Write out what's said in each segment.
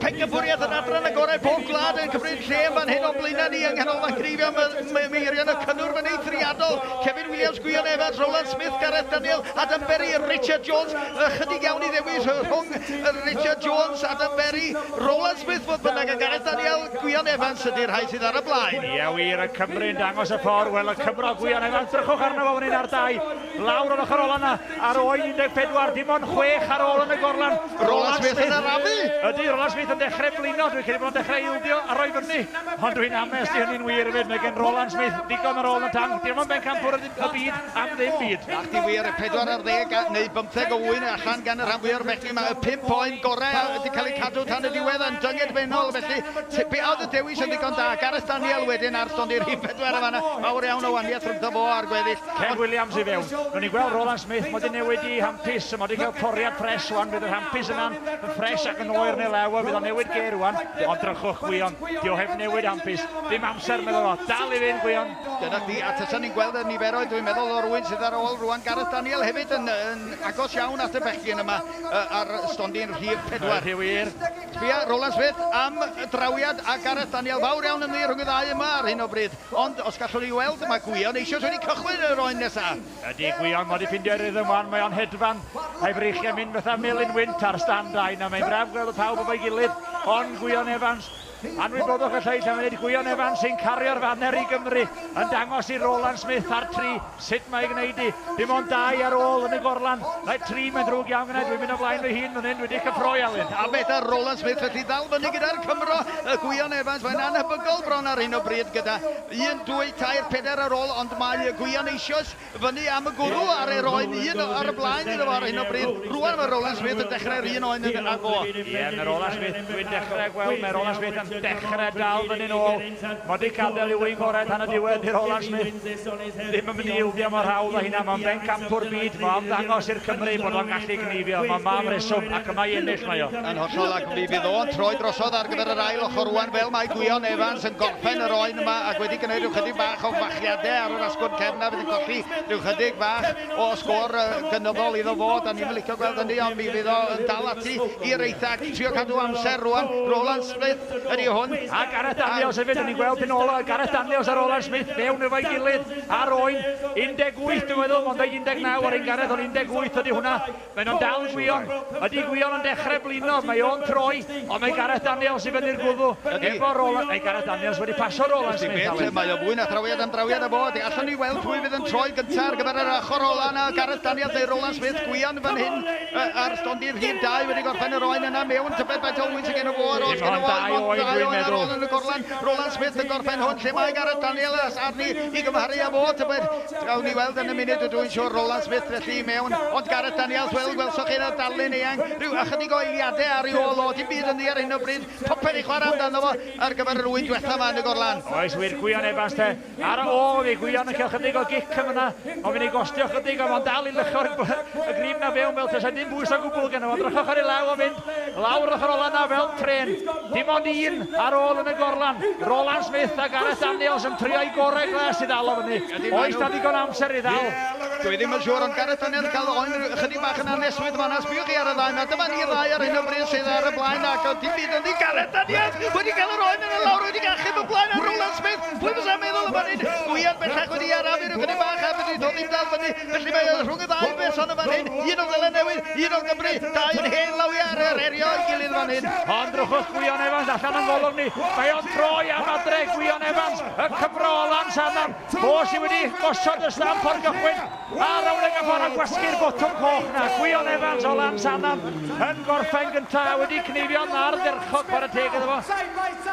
Pencampwriaeth yn adran y gorau pob gwlad yn cymryd lle fan hyn o blaenau ni yng nghanol Machrifio Meirion y cynnwr fan eithriadol. Kevin Williams, Gwion Evans, Roland Smith, Gareth Daniel, Adam Berry, Richard Jones. Chydig iawn i ddewis rhwng Richard Jones, Adam Berry, Roland Smith fodd bynnag a Gareth Daniel, Gwion Evans ydy'r rhai sydd ar y blaen. Ie wir, y Cymru'n dangos y ffordd. Wel, y Cymro Gwion Evans, drychwch arno fo fan hyn ar 2. Lawr o'n ochr ola yna ar oen 14, dim ond 6 ar ôl yn y gorlan. Roland Smith yn arafu. Ydy, Roland Smith yn dechrau blino, dwi'n credu bod yn dechrau ildio a roi fyny. Ond dwi'n amest i hynny'n wir hefyd, mae gen Roland Smith digon ar ôl yn tang. Dim ond bencampwr y byd am ddim byd. Ach di wir, 4 ar 10 neu 15 o wyn allan gan y rhan fwyaf o'r bechgyn. Mae 5 poen gorau wedi cael ei cadw tan y diwedd yn dynged benol. Felly, be oedd y dewis yn ddigon da? Gareth Daniel wedyn ar stond i'r rhif 4 y fanna. Mawr iawn o waniaeth rhwng fo ar gweddill. Ken Williams i fewn. Nw'n ni gweld Roland Smith, mae wedi newid i hampus. Mae wedi cael toriad ffres wan. Bydd yr hampus yna'n ffres ac yn oer neu lewa. Bydd o'n newid ger wan. Ond drychwch Gwion. Dio heb newid hampus. Dim amser meddwl o. Dal i fynd Gwion. Dyna di, a tysyn ni'n gweld y niferoedd, dwi'n meddwl o rwy'n sydd ar ôl rwan. Gareth Daniel hefyd yn agos iawn at y bechgyn yma ar stondin rhif 4. Rhi wir. Sbia, Roland Smith am drawiad a Gareth Daniel fawr iawn yn ddi rhwng y ddau yma ar hyn o bryd. Ond os gallwn ni weld yma Gwion eisoes wedi cychwyn yr oen nesaf. Ydy Gwion, mae wedi ffindio rhythm wan, mae o'n hedfan. A'i breichiau mynd fatha Melin Wynt ar stand 2 a mae'n braf gweld y pawb o'i gilydd. Ond Gwion Evans, anwybodwch y lleill am wneud Gwion Evans sy'n cario'r faner i Gymru yn dangos i Roland Smith ar 3. Sut mae gwneud i? Dim ond 2 ar ôl yn y gorlan. Mae 3 mae'n drwg iawn gwneud. Dwi'n mynd o blaen fy hun fan hyn. Wedi cyffroi Alun. A beth ar Roland Smith felly dal fyny gyda'r Cymro. Gwion Evans mae'n anhebygol bron ar hyn o bryd gyda 1, 2, 3, 4 ar ôl. Ond mae Gwion eisoes fyny am y gwrw ar yr oen 1 ar y blaen iddo fo ar hyn o bryd. Rwan mae Roland Smith yn dechrau'r un oen yn agor. Ie, mae Roland Smith, dwi'n dechrau gweld, mae Roland Smith yn dechrau dal fyny nôl. Mae wedi cadael i wyn gorau tan y diwedd i'r Roland Smith. Ddim yn mynd i ildio mor hawdd a hynna. Mae'n bencampwr byd. Mae'n dangos i'r Cymru bod o'n gallu gnifio. Mae'n mam reswm ac yma i ennill mae o. Yn hollol ac mi fydd o'n troi drosodd ar gyfer yr ail ochr rwan fel mae Gwion Evans yn gorffen yr oen yma ac wedi gwneud rhyw chydig bach o fachiadau ar yr asgwrn cefna fydd yn colli rhyw chydig bach o sgôr gynyddol iddo fod a ni'n licio gweld hynny ond mi fydd o'n dal ati i'r eithac trio cadw amser rwan. Roland Smith ydi hwn. A Gareth Daniels hefyd, yn ei gweld yn ola. Gareth Daniels a Roland Smith fewn efo'i gilydd ar oen 18 dwi'n meddwl, ond 19 ar ein Gareth ond 18 ydi hwnna. Mae nhw'n dal Gwion. Ydi Gwion yn dechrau blino, mae o'n troi, ond mae Gareth Daniels i fyny'r gwddw. Efo Roland, mae Gareth Daniels wedi pasio Roland Smith. Mae o fwy na drawiad am drawiad y bod. Allan ni weld pwy fydd yn troi gyntaf ar gyfer yr ochr ola yna. Gareth Daniels neu Roland Smith. Gwion fan hyn ar stondin rhif 2 wedi gorffen yr oen yna mewn. Tybed faint o wyn sy'n gen o fo ar ôl. Roland Smith yn gorffen hwn lle mae Gareth Daniel arni i gymharu a fo. Gawn ni weld yn y munud ydw i'n siŵr Roland Smith felly mewn ond Gareth Daniels gwelswch chi'n darlun eang rhyw ychydig o eiliadau ar ei ôl o dim byd yn ddi ar hyn o bryd popeth i chwarae amdano fo ar gyfer yr wyn diwetha yma yn y gorlan. Oes wir Gwion Evans te ar y ôl fi Gwion yn cael chydig o gic am yna ond fi'n ei gostio chydig ond dal i lycho'r y grif na fewn fel tesa dim bwys o gwbl gen o drychwch ar ei law o fynd lawr ochr ola na fel tren dim ond 1 ar ôl yn y gorlan. Roland Smith a Gareth Daniels yn trio i gorau gles i ddal o fyny. Oes na digon amser i ddal. Dwi ddim yn siŵr ond Gareth Daniels cael oen chydig bach yn aneswyd fanna. Sbiwch chi ar y ddau. Dyma ni ddau ar hyn o bryd sydd ar y blaen ac o dim byd yn di Gareth Daniels wedi cael yr oen yn y lawr wedi gachub y blaen ar Roland Smith. Pwy fysa meddwl yma hyn? Gwion bellach wedi arafu rhyw chydig bach a wedi dod i'n dal fyny. Felly mae rhwng y ddau beson yma hyn. Un o Ddelen Newydd, un o Gymru. Dau yn hen lawi ar yr erio i gilydd fan hyn. Ond drwchwch Gwion Evans allan yn golwg ni. Mae o'n troi am adre Gwion Evans. Y Cymro o Lansannan. Fo sydd wedi gosod y stamp o'r gychwyn. A rawn y gyffor a gwasgu'r botwm coch na. Gwion Evans o Lansannan yn gorffen gyntaf wedi cnifio'n ar ddirchog par y teg iddo fo.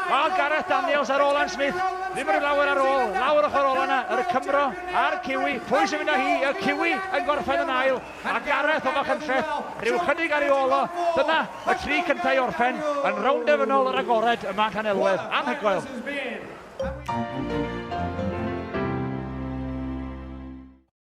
A Gareth Daniels a Roland Smith. Ddim yn lawer ar ôl. Lawr ochr ola yna. Yr Cymro a'r Ciwi. Pwy sy'n mynd â hi? Y Ciwi yn gorffen yn ail. A Gareth o Fachynlleth. Rhyw chydig ar ei ôl o. Dyna y 3 cyntaf i orffen yn rownd efynol yr agored yma Llanelwedd. Anhygoel.